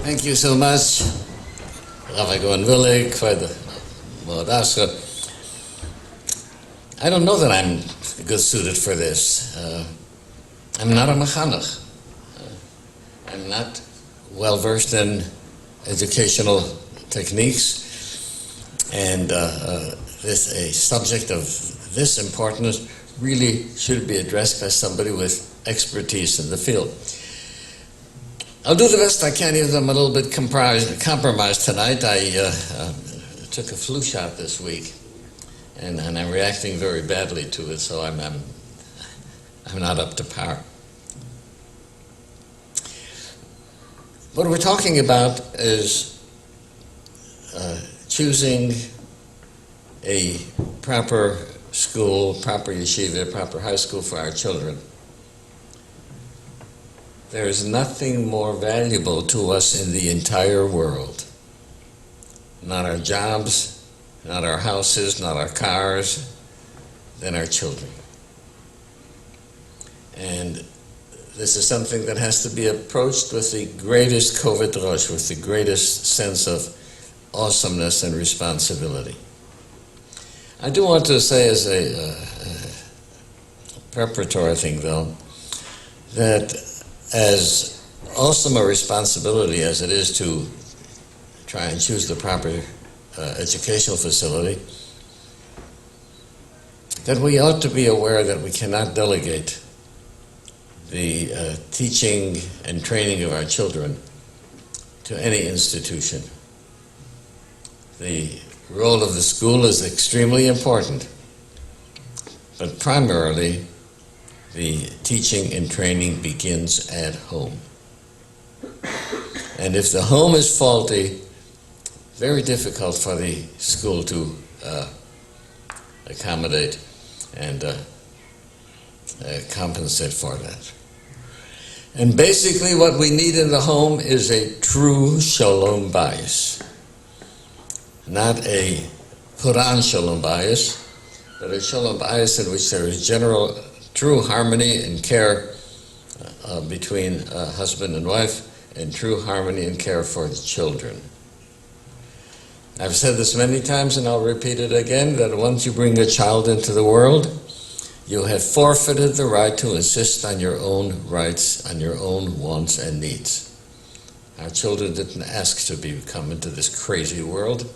Thank you so much, Rav Willig, for the Modasra. I don't know that I'm good suited for this. I'm not a mechanech. I'm not well versed in educational techniques, and a subject of this importance really should be addressed by somebody with expertise in the field. I'll do the best I can, even though I'm a little bit compromised tonight. I took a flu shot this week, and I'm reacting very badly to it, so I'm not up to par. What we're talking about is choosing a proper school, proper yeshiva, proper high school for our children. There is nothing more valuable to us in the entire world. Not our jobs, not our houses, not our cars, than our children. And this is something that has to be approached with the greatest koved rosh, with the greatest sense of awesomeness and responsibility. I do want to say as a preparatory thing, though, that as awesome a responsibility as it is to try and choose the proper educational facility, that we ought to be aware that we cannot delegate the teaching and training of our children to any institution. The role of the school is extremely important, but primarily the teaching and training begins at home. And if the home is faulty, very difficult for the school to accommodate and compensate for that. And basically what we need in the home is a true shalom bayis. Not a Quran shalom bayis, but a shalom bayis in which there is general true harmony and care between husband and wife, and true harmony and care for the children. I've said this many times, and I'll repeat it again, that once you bring a child into the world, you have forfeited the right to insist on your own rights, on your own wants and needs. Our children didn't ask to come into this crazy world,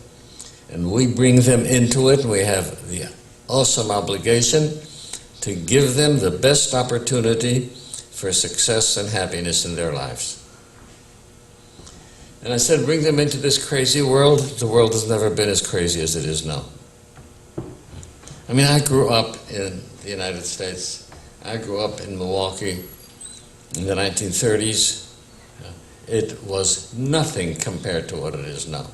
and we bring them into it, and we have the awesome obligation to give them the best opportunity for success and happiness in their lives. And I said, bring them into this crazy world. The world has never been as crazy as it is now. I mean, I grew up in the United States. I grew up in Milwaukee in the 1930s. It was nothing compared to what it is now.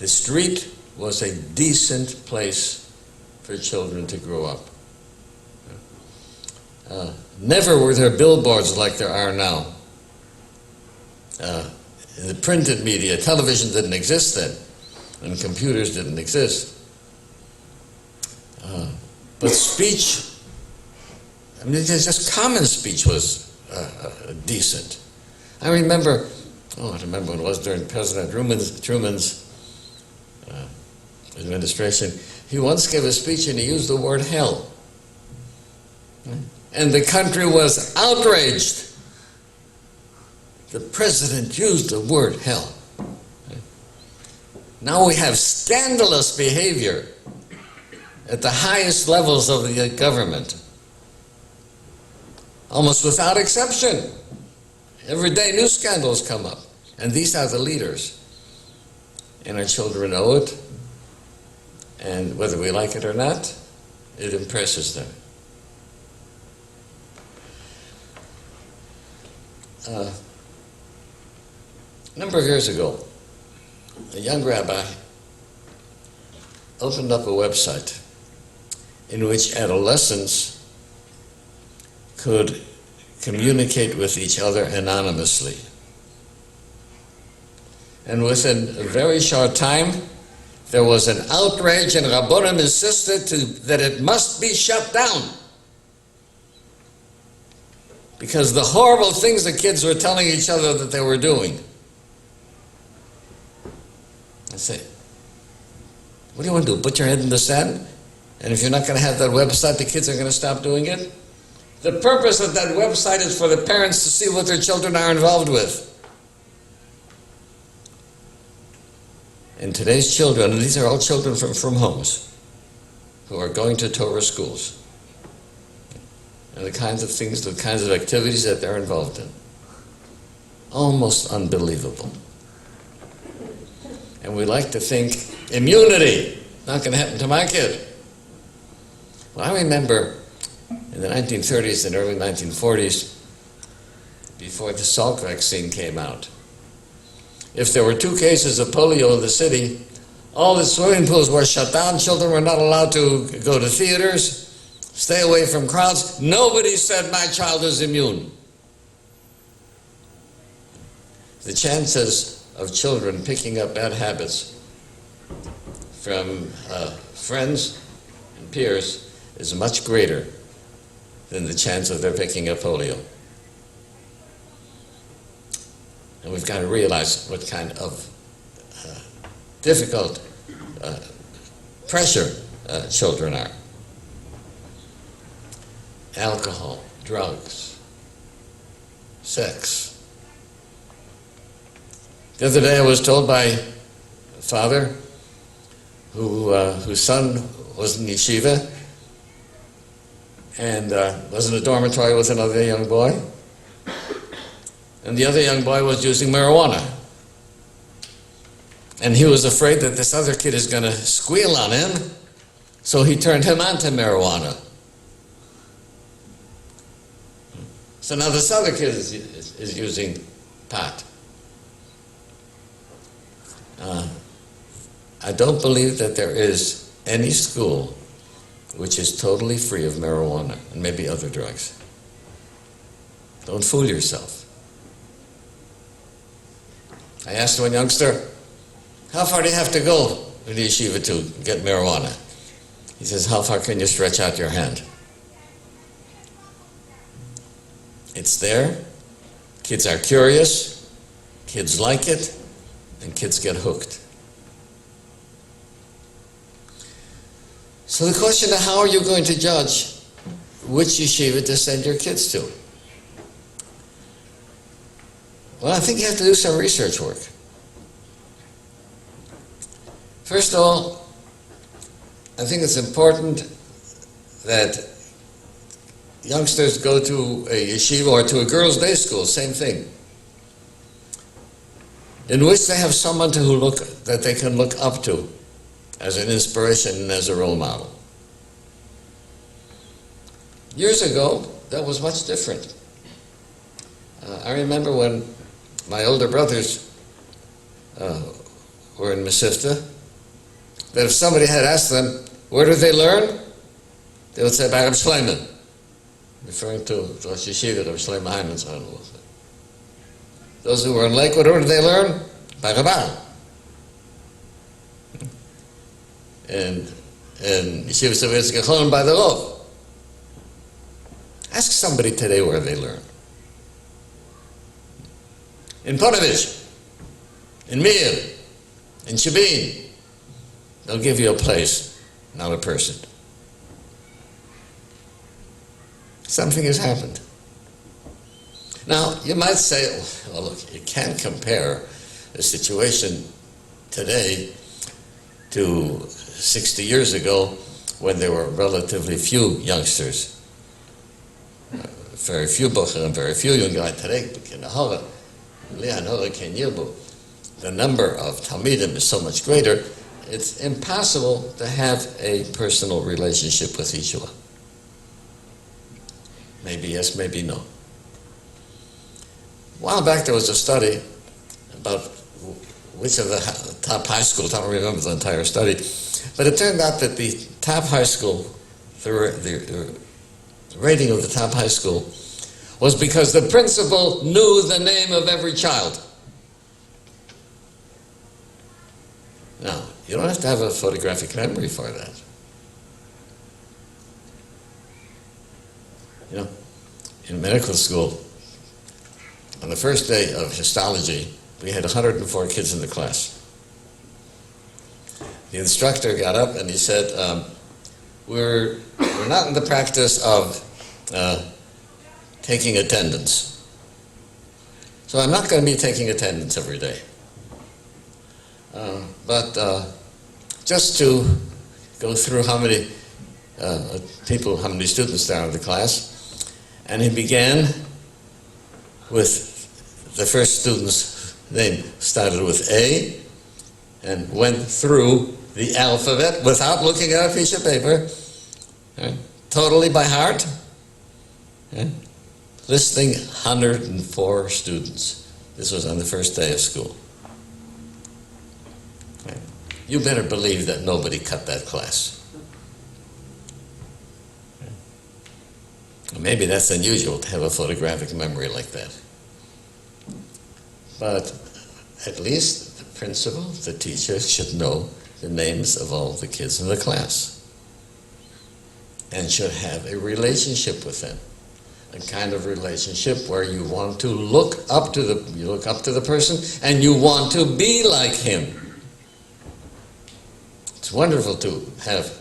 The street was a decent place for children to grow up. Never were there billboards like there are now. In the printed media, television didn't exist then, and computers didn't exist. But speech, I mean, just common speech was decent. I remember when it was during President Truman's administration. He once gave a speech and he used the word hell. And the country was outraged. The president used the word hell. Now we have scandalous behavior at the highest levels of the government, almost without exception. Every day new scandals come up, and these are the leaders. And our children know it, and whether we like it or not, it impresses them. A number of years ago, a young rabbi opened up a website in which adolescents could communicate with each other anonymously. And within a very short time, there was an outrage, and Rabbonim insisted that it must be shut down. because the horrible things the kids were telling each other that they were doing. I say, what do you want to do, put your head in the sand? And if you're not going to have that website, the kids are going to stop doing it? The purpose of that website is for the parents to see what their children are involved with. And today's children, and these are all children from homes, who are going to Torah schools, and the kinds of things, the kinds of activities that they're involved in. Almost unbelievable. And we like to think, immunity, not going to happen to my kid. Well, I remember in the 1930s and early 1940s, before the Salk vaccine came out, if there were 2 cases of polio in the city, all the swimming pools were shut down, children were not allowed to go to theaters, stay away from crowds. Nobody said, my child is immune. The chances of children picking up bad habits from friends and peers is much greater than the chance of their picking up polio. And we've got to realize what kind of difficult pressure children are. Alcohol, drugs, sex. The other day I was told by a father whose son was in yeshiva and was in a dormitory with another young boy. And the other young boy was using marijuana. And he was afraid that this other kid is going to squeal on him, so he turned him on to marijuana. So now this other kid is using pot. I don't believe that there is any school which is totally free of marijuana and maybe other drugs. Don't fool yourself. I asked one youngster, how far do you have to go to the yeshiva to get marijuana? He says, how far can you stretch out your hand? It's there, kids are curious, kids like it, and kids get hooked. So the question is, how are you going to judge which yeshiva to send your kids to? Well, I think you have to do some research work. First of all, I think it's important that youngsters go to a yeshiva or to a girls' day school, same thing, in which they have someone that they can look up to as an inspiration and as a role model. Years ago, that was much different. I remember when my older brothers were in Mesivta, that if somebody had asked them, where did they learn? They would say, by Reb Shleiman, referring to Rosh Yeshiva, Reb Shleiman Hyman's son. Those who were in Lakewood, where did they learn? By Rabban. And Yeshiva Soviet's Gechon by the Rov. Ask somebody today where they learn. In Ponevezh, in Mir, in Shabin. They'll give you a place, not a person. Something has happened. Now, you might say, well, look, you can't compare the situation today to 60 years ago when there were relatively few youngsters. Very few bocher and very few young guys today. The number of Talmidim is so much greater, it's impossible to have a personal relationship with Yeshua. Maybe yes, maybe no. A while back there was a study about which of the top high schools, I don't remember the entire study, but it turned out that the top high school, the rating of the top high school was because the principal knew the name of every child. Now, you don't have to have a photographic memory for that. You know, in medical school, on the first day of histology, we had 104 kids in the class. The instructor got up and he said, we're not in the practice of taking attendance. So I'm not going to be taking attendance every day. But just to go through how many how many students there are in the class, and he began with the first student's name, started with A, and went through the alphabet without looking at a piece of paper, totally by heart, listing 104 students. This was on the first day of school. You better believe that nobody cut that class. Maybe that's unusual to have a photographic memory like that. But at least the principal, the teacher, should know the names of all the kids in the class and should have a relationship with them. A kind of relationship where you want to look up to the person and you want to be like him. It's wonderful to have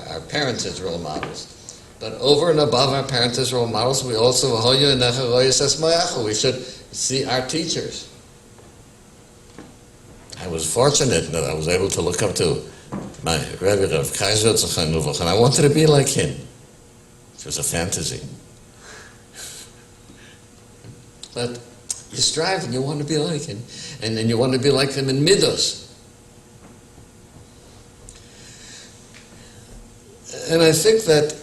our parents as role models. But over and above our parents as role models, we also we should see our teachers. I was fortunate that I was able to look up to my Rebbe Rav Kaiser Tzachon, and I wanted to be like him. It was a fantasy. But you strive and you want to be like him. And then you want to be like him in midos. And I think that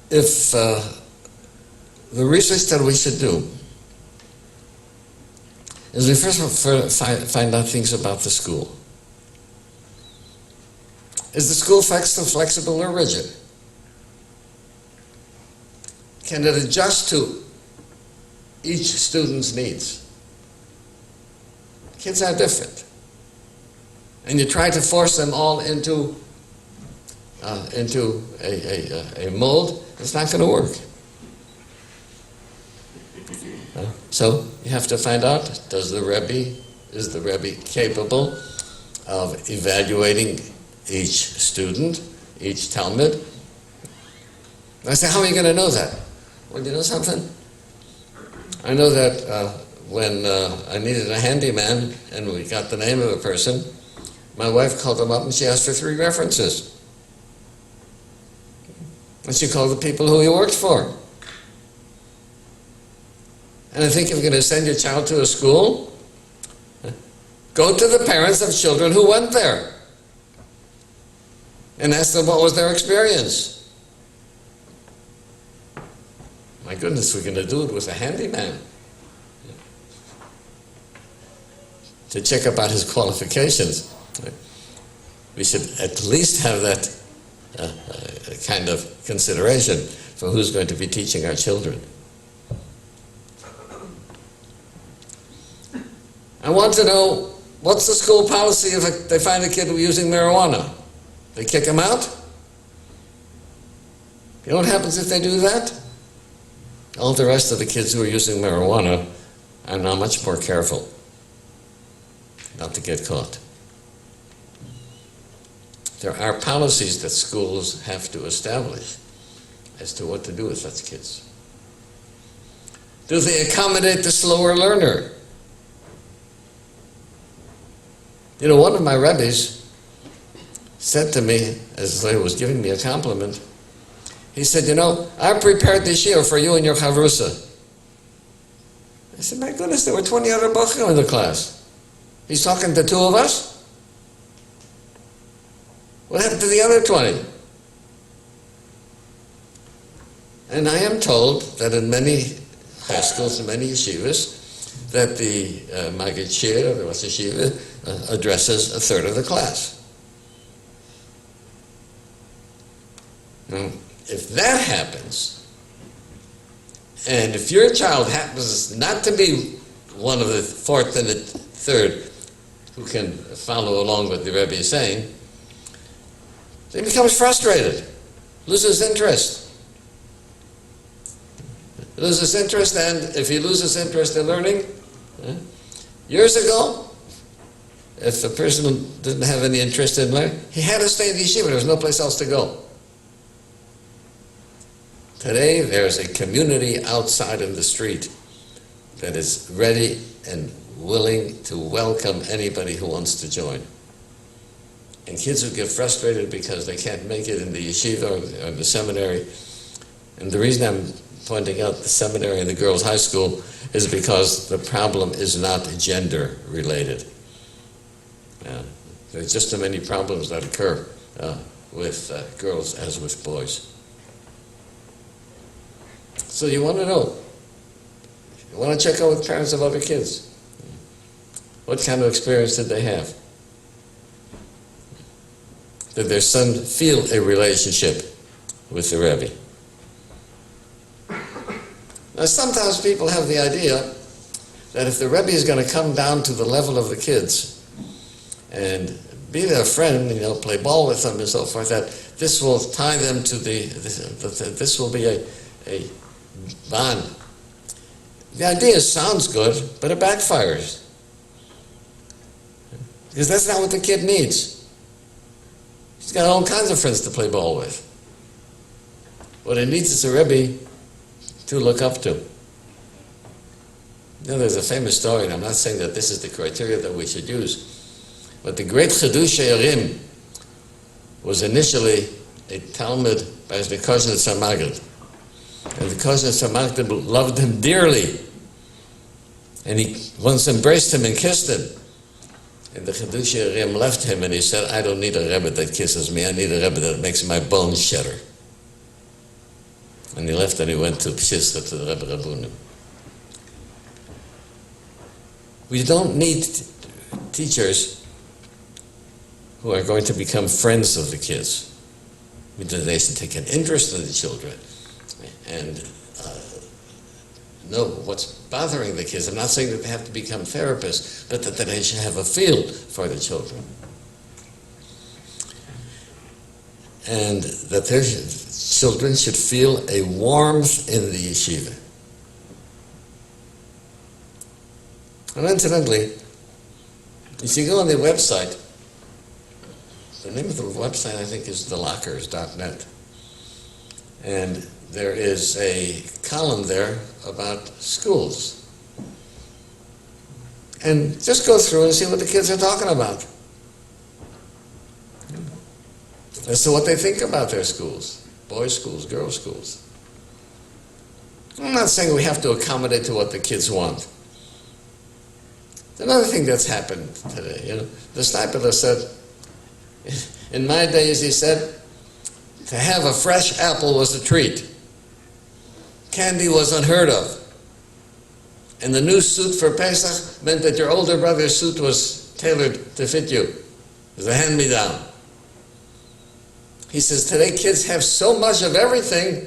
if the research that we should do is we first find out things about the school. Is the school flexible or rigid? Can it adjust to each student's needs? Kids are different. And you try to force them all into a mold, it's not going to work. So you have to find out, is the Rebbe capable of evaluating each student, each Talmud? And I say, how are you going to know that? Well, you know something? I know that when I needed a handyman and we got the name of a person, my wife called him up and she asked for 3 references. And she called the people who he worked for. And I think if you're going to send your child to a school, go to the parents of children who went there and ask them what was their experience. My goodness, we're going to do it with a handyman to check about his qualifications. We should at least have that kind of consideration for who's going to be teaching our children. I want to know, what's the school policy if they find a kid using marijuana? They kick him out? You know what happens if they do that? All the rest of the kids who are using marijuana are now much more careful not to get caught. There are policies that schools have to establish as to what to do with such kids. Do they accommodate the slower learner? You know, one of my rabbis said to me, as he was giving me a compliment, he said, you know, I prepared this year for you and your chavrusa. I said, my goodness, there were 20 other bachrim in the class. He's talking to 2 of us? What happened to the other 20? And I am told that in many high schools and many yeshivas, that the Maggid Shir, the Rosh Yeshiva, addresses a third of the class. Now, if that happens, and if your child happens not to be one of the 4th and the 3rd who can follow along what the Rebbe is saying, he becomes frustrated, loses interest. He loses interest, and if he loses interest in learning, years ago, if a person didn't have any interest in learning, he had to stay in the yeshiva. There was no place else to go. Today, there's a community outside in the street that is ready and willing to welcome anybody who wants to join. And kids who get frustrated because they can't make it in the yeshiva or the seminary. And the reason I'm pointing out the seminary and the girls' high school is because the problem is not gender related. There's just as many problems that occur with girls as with boys. So you want to know, you want to check out with parents of other kids. What kind of experience did they have? Did their son feel a relationship with the Rebbe? Now sometimes people have the idea that if the Rebbe is going to come down to the level of the kids and be their friend, play ball with them and so forth, that this will tie them to this will be a bond. The idea sounds good, but it backfires. Because that's not what the kid needs. He's got all kinds of friends to play ball with. What he needs is a Rebbe to look up to. There's a famous story, and I'm not saying that this is the criteria that we should use, but the great Chidush Yerim was initially a Talmud by the cousin of Tzemach. And the cousin of Tzemach loved him dearly. And he once embraced him and kissed him. And the Chidush Yerim left him and he said, I don't need a Rebbe that kisses me, I need a Rebbe that makes my bones shudder. And he left and he went to Pshista, to the Rebbe Rabunim. We don't need teachers who are going to become friends of the kids. They should take an interest in the children and know what's bothering the kids. I'm not saying that they have to become therapists, but that they should have a feel for the children. And that their children should feel a warmth in the yeshiva. And incidentally, if you go on the website, the name of the website I think is thelockers.net. And there is a column there about schools. And just go through and see what the kids are talking about. As to what they think about their schools. Boys' schools, girls' schools. I'm not saying we have to accommodate to what the kids want. Another thing that's happened today, the Stipler said, in my days, he said, to have a fresh apple was a treat. Candy was unheard of. And the new suit for Pesach meant that your older brother's suit was tailored to fit you. It was a hand-me-down. He says, today kids have so much of everything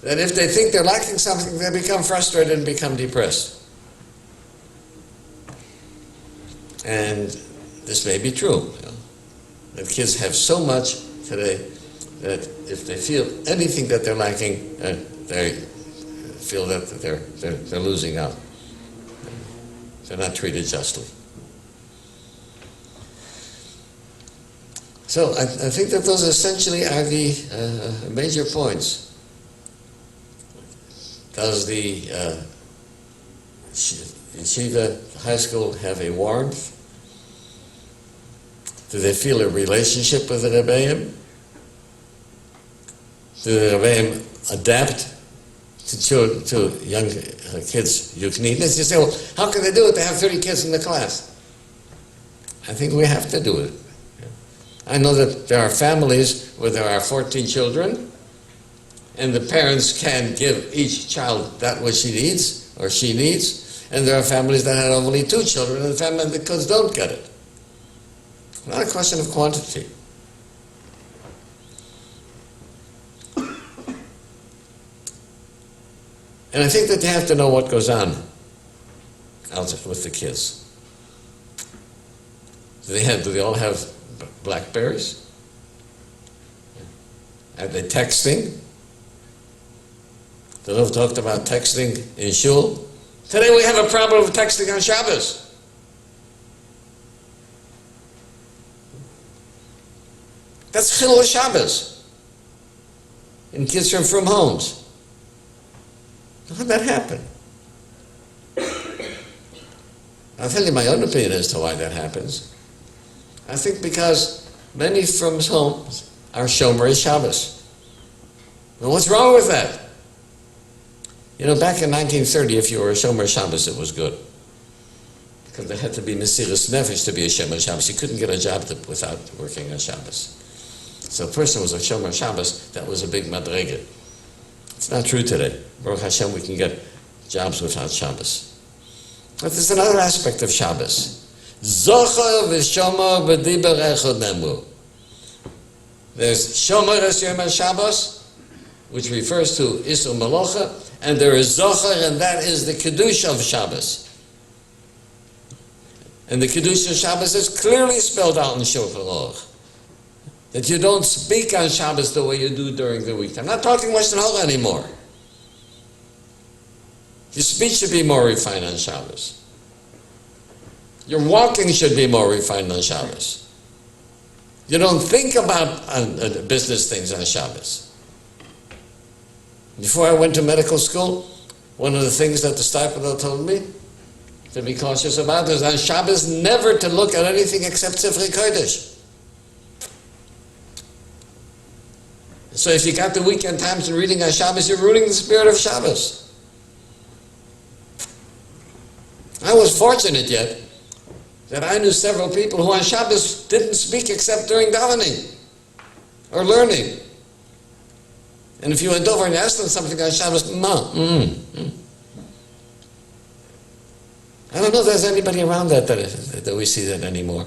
that if they think they're lacking something, they become frustrated and become depressed. And this may be true. That kids have so much today that if they feel anything that they're lacking, they feel that they're losing out. They're not treated justly. So I think that those essentially are the major points. Does the yeshiva high school have a warmth? Do they feel a relationship with the Rebbeim? Do the Rebbeim adapt to young kids' uniqueness? You say, well, how can they do it? They have 30 kids in the class. I think we have to do it. I know that there are families where there are 14 children, and the parents can give each child that which he needs or she needs, and there are families that have only 2 children, and the kids don't get it. Not a question of quantity. And I think that they have to know what goes on out with the kids. Do they all have Blackberries? Are they texting? The Rav talked about texting in shul. Today we have a problem with texting on Shabbos. That's Chilul Shabbos in kids from homes. How did that happen? I'll tell you my own opinion as to why that happens. I think because many from homes are Shomer Shabbos. Well, what's wrong with that? You know, back in 1930, if you were a Shomer Shabbos, it was good. Because there had to be Mesiras Nefesh to be a Shomer Shabbos. You couldn't get a job without working on Shabbos. So a person was a Shomer Shabbos, that was a big madrega. It's not true today. Baruch Hashem, we can get jobs without Shabbos. But there's another aspect of Shabbos. Zocher v'shomer b'diber echad nemru. There's Shomer es Yom Shabbos, which refers to Isur Malocha, and there is Zocher, and that is the Kedusha of Shabbos. And the Kedusha of Shabbos is clearly spelled out in Shulchan Aruch. That you don't speak on Shabbos the way you do during the week. I'm not talking Lashon Hara anymore. Your speech should be more refined on Shabbos. Your walking should be more refined on Shabbos. You don't think about business things on Shabbos. Before I went to medical school, one of the things that the stipend told me to be cautious about is on Shabbos never to look at anything except Sifrei Kodesh. So if you got the weekend times and reading on Shabbos, you're ruining the spirit of Shabbos. I was fortunate yet that I knew several people who on Shabbos didn't speak except during davening or learning. And if you went over and asked them something on Shabbos, no. I don't know if there's anybody around that we see that anymore.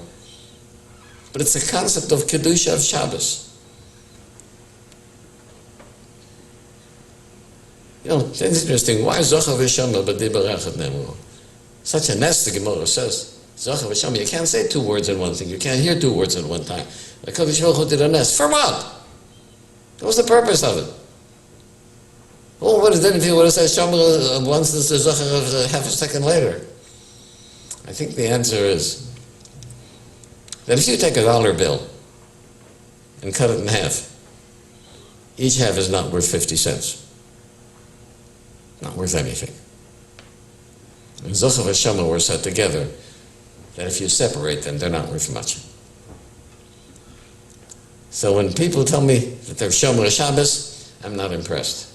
But it's a concept of Kedusha of Shabbos. You know, it's interesting. Why Zocher v'Shomer b'diber echad nemru? Such a nest, the Gemara says. Zocher v'Shomer, you can't say two words in one thing. You can't hear two words at one time. The Kodesh Baruch Hu did a nest. For what? What was the purpose of it? Well, what is it if you would have said Shomer once and said Zocher half a second later? I think the answer is that if you take a dollar bill and cut it in half, each half is not worth 50 cents. Not worth anything. And Zocher and Shomer were set together that if you separate them, they're not worth much. So when people tell me that they're Shomer Shabbos, I'm not impressed.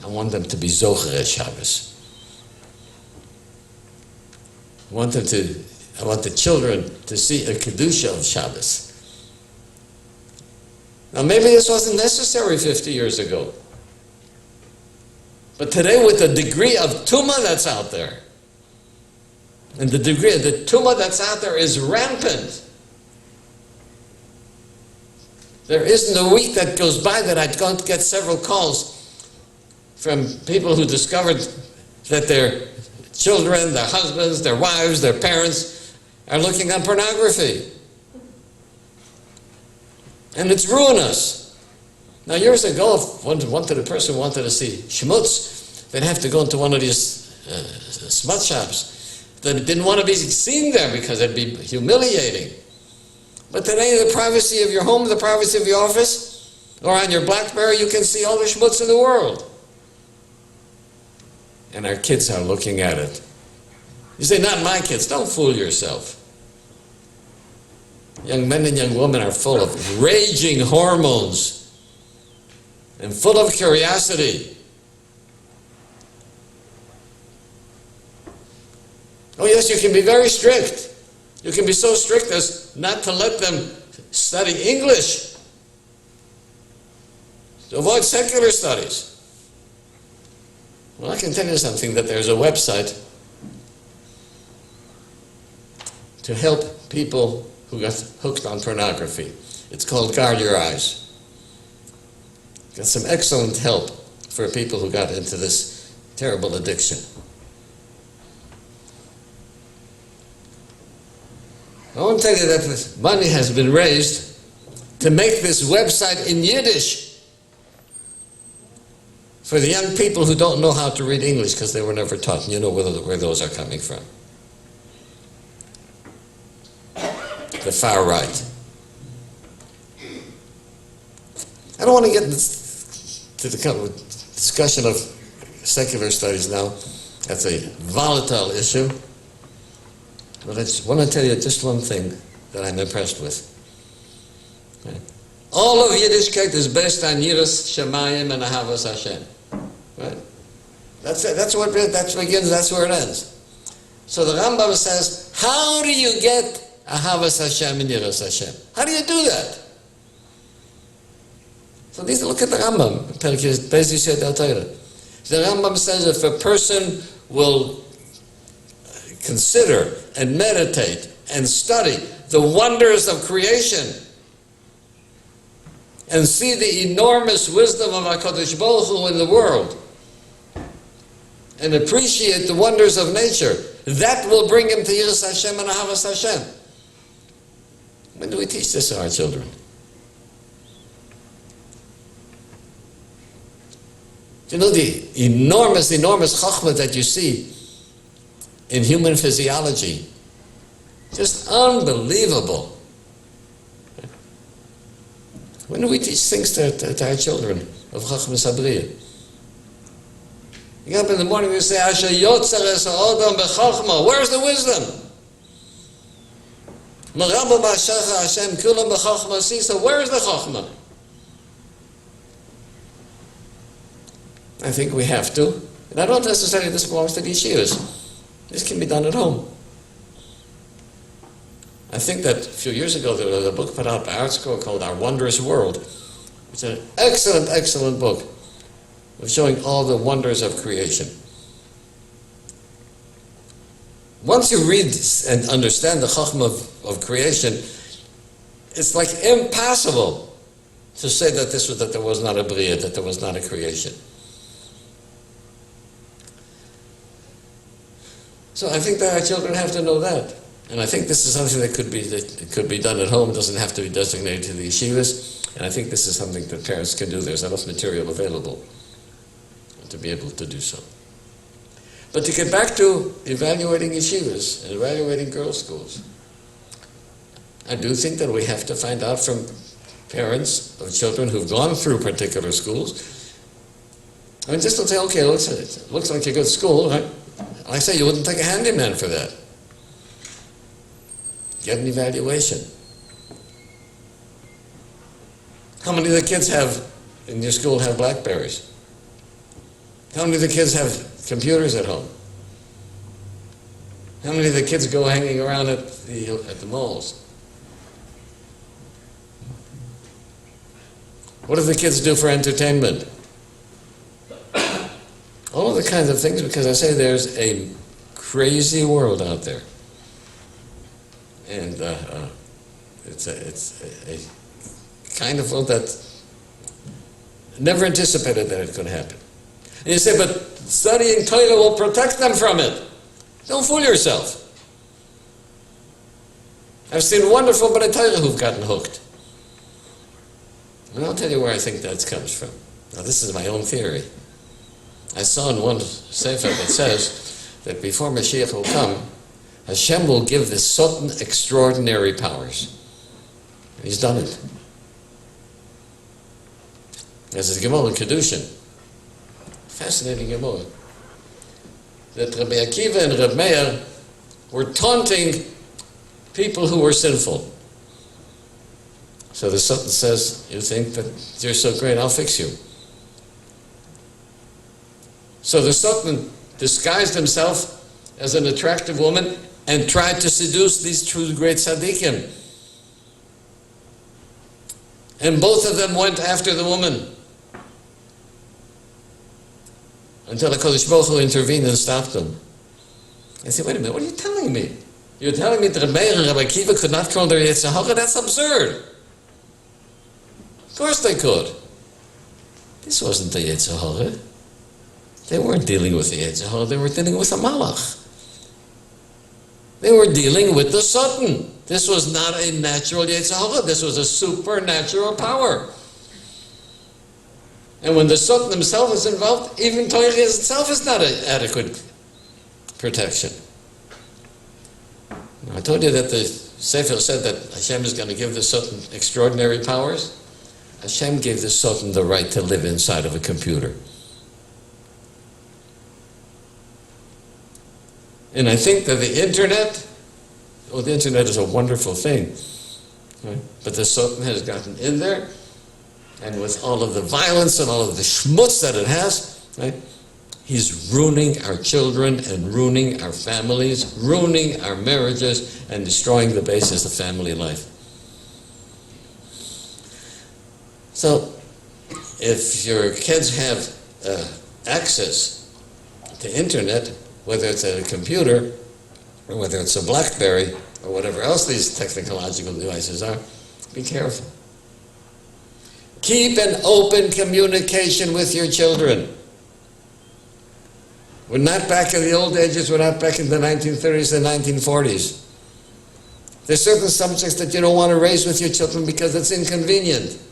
I want them to be Zocher Shabbos. I want the children to see a Kedusha of Shabbos. Now maybe this wasn't necessary 50 years ago. But today, with the degree of tumah that's out there, and the degree of the tumah that's out there is rampant. There isn't a week that goes by that I don't get several calls from people who discovered that their children, their husbands, their wives, their parents are looking on pornography. And it's ruinous. Now, years ago, if a person wanted to see schmutz, they'd have to go into one of these smut shops. They didn't want to be seen there because it'd be humiliating. But today, in the privacy of your home, the privacy of your office, or on your BlackBerry, you can see all the schmutz in the world. And our kids are looking at it. You say, not my kids. Don't fool yourself. Young men and young women are full of raging hormones and full of curiosity. Oh yes, you can be very strict. You can be so strict as not to let them study English, to avoid secular studies. Well, I can tell you something, that there's a website to help people who got hooked on pornography. It's called Guard Your Eyes. Got some excellent help for people who got into this terrible addiction. I want to tell you that this money has been raised to make this website in Yiddish For the young people who don't know how to read English because they were never taught, and you know where those are coming from. The far right. I don't want to get to the kind of discussion of secular studies now. That's a volatile issue. But I just want to tell you just one thing that I'm impressed with. Right? All of Yiddishkeit is based on Yiras Shemayim and Ahavas Hashem. Right? That's it. That's begins, that's where it ends. So the Rambam says, how do you get Ahavas Hashem and Yiras Hashem? How do you do that? So look at the Rambam. The Rambam says if a person will consider and meditate and study the wonders of creation and see the enormous wisdom of HaKadosh Baruch Hu in the world and appreciate the wonders of nature, that will bring him to Yiras Hashem and Ahavas Hashem. When do we teach this to our children? You know the enormous chachma that you see in human physiology? Just unbelievable. When do we teach things to our children of chachma sabriya? You get up in the morning and you say, Asher yotzer es ha'odam b'chachma. Where's the wisdom? Merabah b'ashecha Hashem kulam b'chachma sisa. Where's the chachma? I think we have to. And I don't necessarily, this belongs to the yeshivas. This can be done at home. I think that a few years ago there was a book put out by Art School called Our Wondrous World. It's an excellent, excellent book of showing all the wonders of creation. Once you read and understand the chachma of creation, it's like impossible to say that there was not a bria, that there was not a creation. So I think that our children have to know that. And I think this is something that could be done at home. It doesn't have to be designated to the yeshivas. And I think this is something that parents can do. There's enough material available to be able to do so. But to get back to evaluating yeshivas and evaluating girls' schools, I do think that we have to find out from parents of children who've gone through particular schools. I mean, just to say, okay, it looks like a good school, right? I say you wouldn't take a handyman for that. Get an evaluation. How many of the kids in your school have Blackberries? How many of the kids have computers at home? How many of the kids go hanging around at the malls? What do the kids do for entertainment? All of the kinds of things, because I say there's a crazy world out there. And it's a kind of world that never anticipated that it could happen. And you say, but studying Torah will protect them from it. Don't fool yourself. I've seen wonderful B'nai Torah who've gotten hooked. And I'll tell you where I think that comes from. Now this is my own theory. I saw in one sefer that says that before Mashiach will come, Hashem will give the Sultan extraordinary powers. And he's done it. There's a Gemara in Kedushin. Fascinating Gemara. That Rabbi Akiva and Reb Meir were taunting people who were sinful. So the Sultan says, you think that you're so great, I'll fix you. So the Sultan disguised himself as an attractive woman and tried to seduce these two great tzaddikim. And both of them went after the woman. Until the Kodesh Baruch Hu intervened and stopped them. I said, wait a minute, what are you telling me? You're telling me that Reb Meir and Rabbi Akiva could not control their Yetzer Hara? That's absurd. Of course they could. This wasn't the Yetzer Hara. They weren't dealing with the Yetzer Hara, they were dealing with a Malach. They were dealing with the Sultan. This was not a natural Yetzer Hara, this was a supernatural power. And when the Sultan himself is involved, even Torah itself is not an adequate protection. I told you that the Sefer said that Hashem is going to give the Sultan extraordinary powers. Hashem gave the Sultan the right to live inside of a computer. And I think that the internet is a wonderful thing. Right? But the Sultan has gotten in there, and with all of the violence and all of the schmutz that it has, right, he's ruining our children and ruining our families, ruining our marriages, and destroying the basis of family life. So, if your kids have access to internet, whether it's a computer, or whether it's a BlackBerry, or whatever else these technological devices are, be careful. Keep an open communication with your children. We're not back in the old ages, we're not back in the 1930s and 1940s. There's certain subjects that you don't want to raise with your children because it's inconvenient.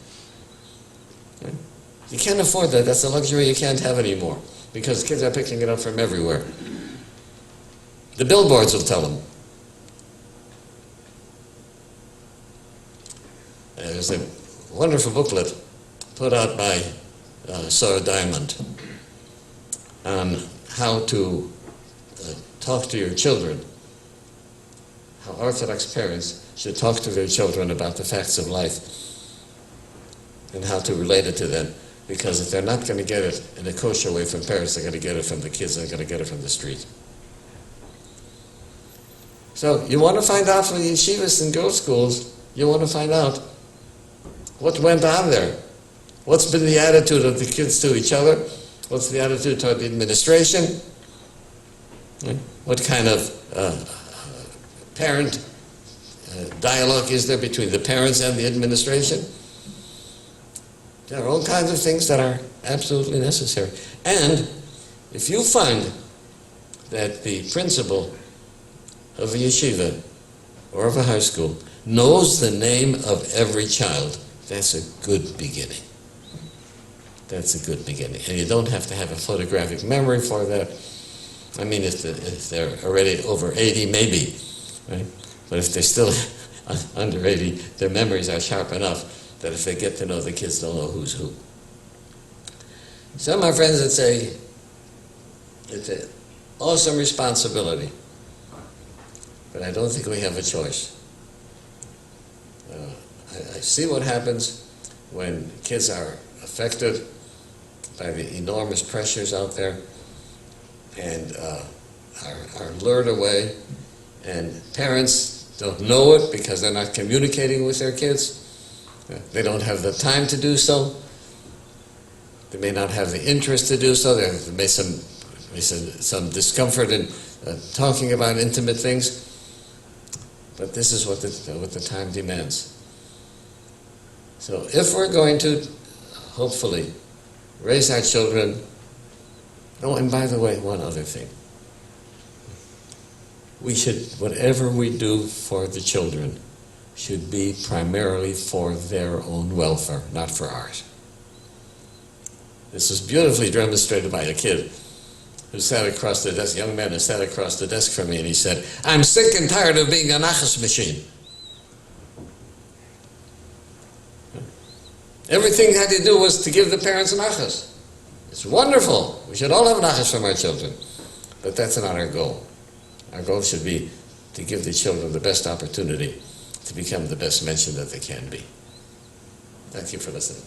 You can't afford that. That's a luxury you can't have anymore because kids are picking it up from everywhere. The billboards will tell them. There's a wonderful booklet put out by Sarah Diamond on how to talk to your children, how Orthodox parents should talk to their children about the facts of life and how to relate it to them. Because if they're not going to get it in a kosher way from parents, they're going to get it from the kids, they're going to get it from the street. So you want to find out from the yeshivas and girls' schools, you want to find out what went on there. What's been the attitude of the kids to each other? What's the attitude toward the administration? What kind of parent dialogue is there between the parents and the administration? There are all kinds of things that are absolutely necessary. And if you find that the principal of a yeshiva or of a high school knows the name of every child, that's a good beginning. That's a good beginning. And you don't have to have a photographic memory for that. I mean, if they're already over 80, maybe. Right? But if they're still under 80, their memories are sharp enough that if they get to know the kids, they'll know who's who. So, my friends, it's an awesome responsibility. But I don't think we have a choice. I see what happens when kids are affected by the enormous pressures out there and are lured away, and parents don't know it because they're not communicating with their kids. They don't have the time to do so. They may not have the interest to do so. There may be some discomfort in talking about intimate things. But this is what the time demands. So if we're going to, hopefully, raise our children, oh, and by the way, one other thing. We should, whatever we do for the children, should be primarily for their own welfare, not for ours. This was beautifully demonstrated by a kid who sat across the desk, a young man who sat across the desk from me, and he said, "I'm sick and tired of being a nachas machine. Everything had to do was to give the parents nachas. It's wonderful. We should all have nachas from our children. But that's not our goal. Our goal should be to give the children the best opportunity to become the best mention that they can be." Thank you for listening.